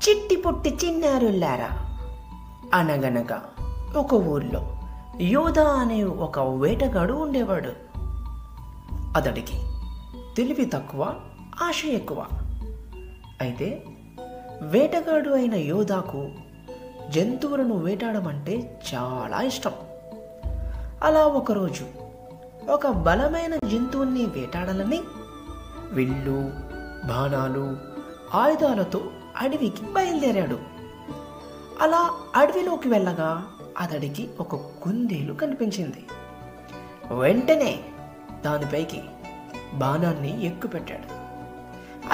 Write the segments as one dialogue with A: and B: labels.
A: చిట్టి పుట్టి చిన్నారులారా, అనగనగా ఒక ఊర్లో యోధ అనే ఒక వేటగాడు ఉండేవాడు. అతడికి తెలివి తక్కువ, ఆశ ఎక్కువ. అయితే వేటగాడు అయిన యోధాకు జంతువులను వేటాడమంటే చాలా ఇష్టం. అలా ఒకరోజు ఒక బలమైన జంతువుని వేటాడాలని విల్లు, బాణాలు, ఆయుధాలతో అడవికి బయలుదేరాడు. అలా అడవిలోకి వెళ్ళగా అతడికి ఒక కుందేలు కనిపించింది. వెంటనే దానిపైకి బాణాన్ని ఎక్కుపెట్టాడు.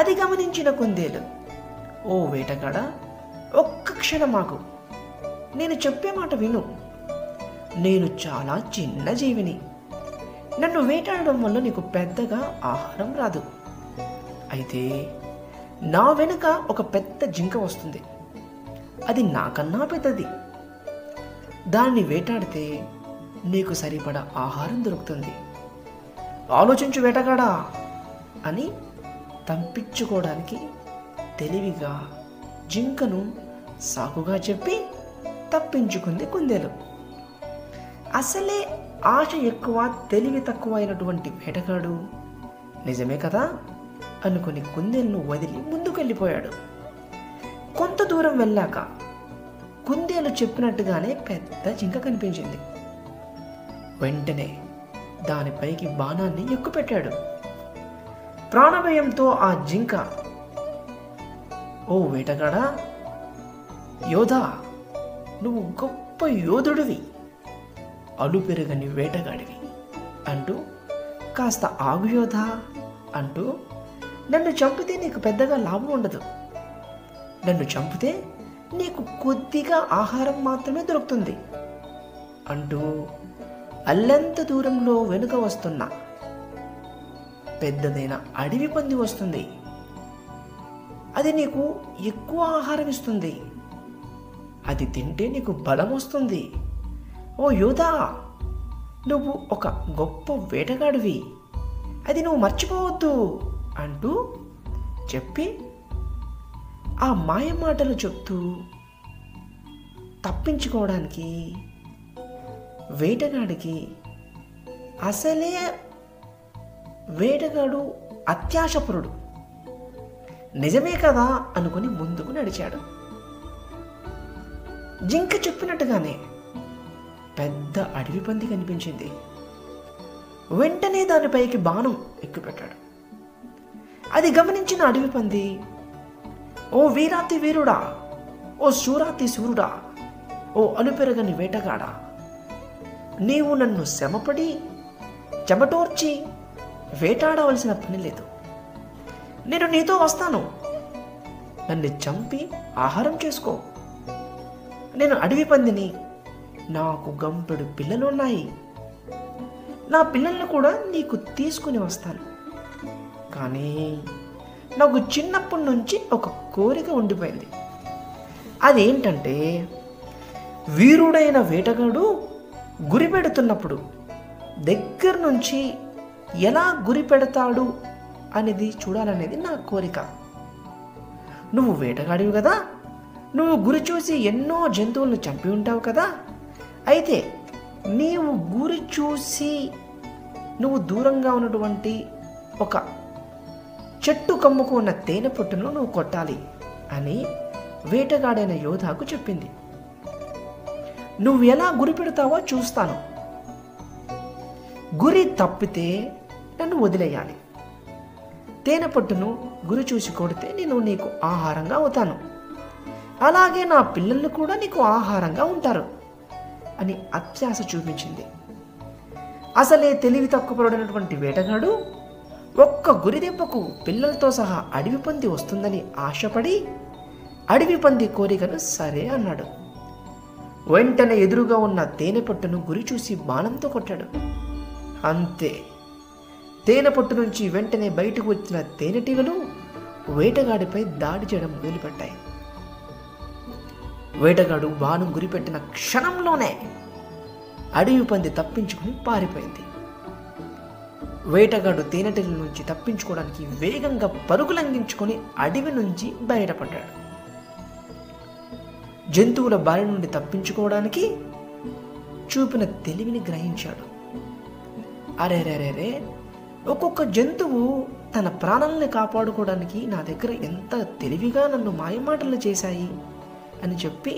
A: అది గమనించిన కుందేలు, ఓ వేటగాడ, ఒక్క క్షణం ఆగు, నేను చెప్పే మాట విను. నేను చాలా చిన్న జీవిని. నన్ను వేటాడడం వల్ల నీకు పెద్దగా ఆహారం రాదు. అయితే నా వెనుక ఒక పెద్ద జింక వస్తుంది. అది నాకన్నా పెద్దది. దాన్ని వేటాడితే నీకు సరిపడా ఆహారం దొరుకుతుంది. ఆలోచించు వేటగాడా అని తప్పించుకోవడానికి తెలివిగా జింకను సాకుగా చెప్పి తప్పించుకుంది కుందేలు. అసలే ఆశ ఎక్కువ, తెలివి తక్కువ అయినటువంటి వేటగాడు నిజమే కదా అనుకుని కుందేలును వదిలి ముందుకెళ్ళిపోయాడు. కొంత దూరం వెళ్ళాక కుందేలు చెప్పినట్టుగానే పెద్ద జింక కనిపించింది. వెంటనే దానిపైకి బాణాన్ని ఎక్కుపెట్టాడు. ప్రాణభయంతో ఆ జింక, ఓ వేటగాడా, యోధా, నువ్వు గొప్ప యోధుడివి, అలుపెరగని వేటగాడివి అంటూ, కాస్త ఆగు యోధా అంటూ, నన్ను చంపితే నీకు పెద్దగా లాభం ఉండదు. నన్ను చంపితే నీకు కొద్దిగా ఆహారం మాత్రమే దొరుకుతుంది అంటూ అల్లంత దూరంలో వెనుక వస్తున్న పెద్దదైన అడవి పంది వస్తుంది. అది నీకు ఎక్కువ ఆహారం ఇస్తుంది. అది తింటే నీకు బలం వస్తుంది. ఓ యోధా, నువ్వు ఒక గొప్ప వేటగాడివి, అది నువ్వు మర్చిపోవద్దు అంటూ చెప్పి ఆ మాయ మాటలు చెప్తూ తప్పించుకోవడానికి వేటగాడికి, అసలే వేటగాడు అత్యాశపరుడు, నిజమే కదా అనుకుని ముందుకు నడిచాడు. జింక చెప్పినట్టుగానే పెద్ద అడవి పంది కనిపించింది. వెంటనే దానిపైకి బాణం ఎక్కుపెట్టాడు. అది గమనించిన అడవి పంది, ఓ వీరాతి వీరుడా, ఓ శూరాతి శూరుడా, ఓ అలుపెరగని వేటగాడా, నీవు నన్ను శ్రమపడి చెమటోర్చి వేటాడవలసిన పని లేదు. నేను నీతో వస్తాను. నన్ను చంపి ఆహారం చేసుకో. నేను అడవి పందిని. నాకు గంపెడు పిల్లలున్నాయి. నా పిల్లల్ని కూడా నీకు తీసుకుని వస్తాను. కానీ నాకు చిన్నప్పటి నుంచి ఒక కోరిక ఉండిపోయింది. అదేంటంటే, వీరుడైన వేటగాడు గురి పెడుతున్నప్పుడు దగ్గర నుంచి ఎలా గురి పెడతాడు అనేది చూడాలనేది నా కోరిక. నువ్వు వేటగాడివి కదా, నువ్వు గురి చూసి ఎన్నో జంతువులను చంపి ఉంటావు కదా. అయితే నీవు గురి చూసి నువ్వు దూరంగా ఉన్నటువంటి ఒక చెట్టు కమ్ముకు ఉన్న తేనె పొట్టును నువ్వు కొట్టాలి అని వేటగాడైన యోధాకు చెప్పింది. నువ్వు ఎలా గురి పెడతావో చూస్తాను. గురి తప్పితే నన్ను వదిలేయాలి. తేనె పొట్టును గురి చూసి కొడితే నేను నీకు ఆహారంగా అవుతాను. అలాగే నా పిల్లలు కూడా నీకు ఆహారంగా ఉంటారు అని అత్యాశ చూపించింది. అసలే తెలివి తక్కువపడినటువంటి వేటగాడు ఒక్క గురి దెబ్బకు పిల్లలతో సహా అడవి పంది వస్తుందని ఆశపడి అడవి పంది కోరికను సరే అన్నాడు. వెంటనే ఎదురుగా ఉన్న తేనె పొట్టును గురి చూసి బాణంతో కొట్టాడు. అంతే, తేనె పొట్టు నుంచి వెంటనే బయటకు వచ్చిన తేనెటీగలు వేటగాడిపై దాడి చేయడం మొదలుపెట్టాయి. వేటగాడు బాణం గురిపెట్టిన క్షణంలోనే అడవి పంది తప్పించుకుని పారిపోయింది. వేటగాడు తేనెటీగల నుంచి తప్పించుకోవడానికి వేగంగా పరుగులంఘించుకొని అడవి నుంచి బయటపడ్డాడు. జంతువుల బారి నుండి తప్పించుకోవడానికి చూపిన తెలివిని గ్రహించాడు. అరేరేరే, ఒక్కొక్క జంతువు తన ప్రాణాలను కాపాడుకోవడానికి నా దగ్గర ఎంత తెలివిగా నన్ను మాయమాటలు చేశాయి అని చెప్పి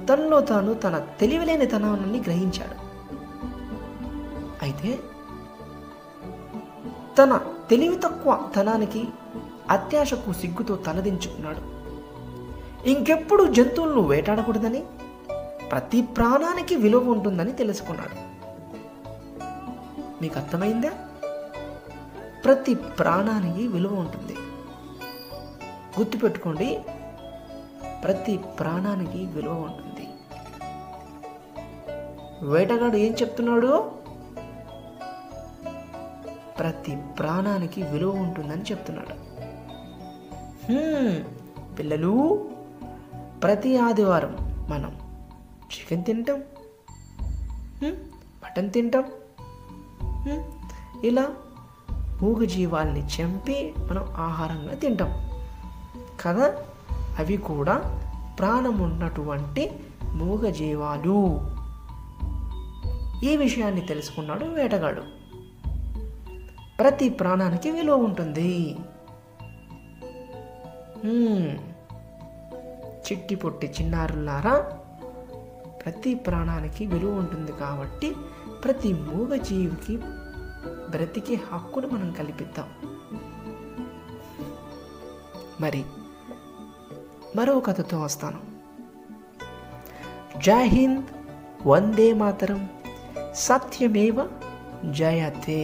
A: తనలో తాను తన తెలివిలేని తనాన్ని గ్రహించాడు. అయితే తన తెలివి తక్కువ తనానికి, అత్యాశకు సిగ్గుతో తలదించుకున్నాడు. ఇంకెప్పుడు జంతువులను వేటాడకూడదని, ప్రతి ప్రాణానికి విలువ ఉంటుందని తెలుసుకున్నాడు. మీకు అర్థమైందా? ప్రతి ప్రాణానికి విలువ ఉంటుంది. గుర్తుపెట్టుకోండి, ప్రతి ప్రాణానికి విలువ ఉంటుంది. వేటగాడు ఏం చెప్తున్నాడు? ప్రతి ప్రాణానికి విలువ ఉంటుందని చెప్తున్నాడు. పిల్లలు, ప్రతి ఆదివారం మనం చికెన్ తింటాం, మటన్ తింటాం. ఇలా మూగజీవాల్ని చంపి మనం ఆహారంగా తింటాం కదా. అవి కూడా ప్రాణం ఉన్నటువంటి మూగజీవాలు. ఈ విషయాన్ని తెలుసుకున్నాడు వేటగాడు. ప్రతి ప్రాణానికి విలువ ఉంటుంది. చిట్టి పొట్టి చిన్నారులారా, ప్రతి ప్రాణానికి విలువ ఉంటుంది కాబట్టి ప్రతి మూగజీవికి బ్రతికే హక్కును మనం కల్పిద్దాం. మరి మరో కథతో వస్తాను. జై హింద్, వందే మాతరం, సత్యమేవ జయతే.